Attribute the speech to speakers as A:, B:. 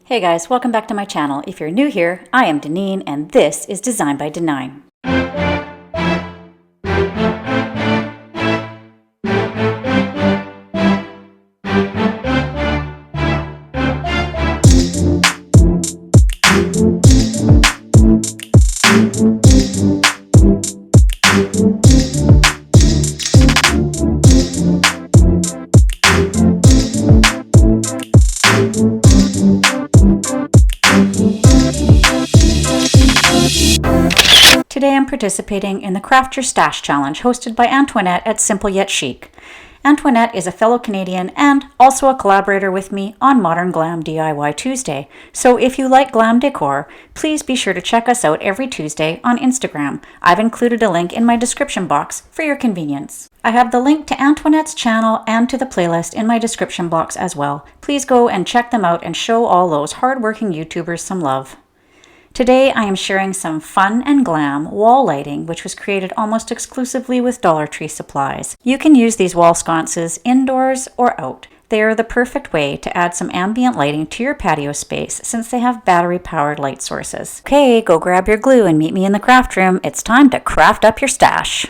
A: Hey guys, welcome back to my channel. If you're new here, I am Deneen and this is Design by Denine. Today I'm participating in the Craft Your Stash Challenge hosted by Antoinette at Simple Yet Chic. Antoinette is a fellow Canadian and also a collaborator with me on Modern Glam DIY Tuesday. So if you like glam decor, please be sure to check us out every Tuesday on Instagram. I've included a link in my description box for your convenience. I have the link to Antoinette's channel and to the playlist in my description box as well. Please go and check them out and show all those hardworking YouTubers some love. Today I am sharing some fun and glam wall lighting which was created almost exclusively with Dollar Tree supplies. You can use these wall sconces indoors or out. They are the perfect way to add some ambient lighting to your patio space since they have battery-powered light sources. Okay, go grab your glue and meet me in the craft room. It's time to craft up your stash.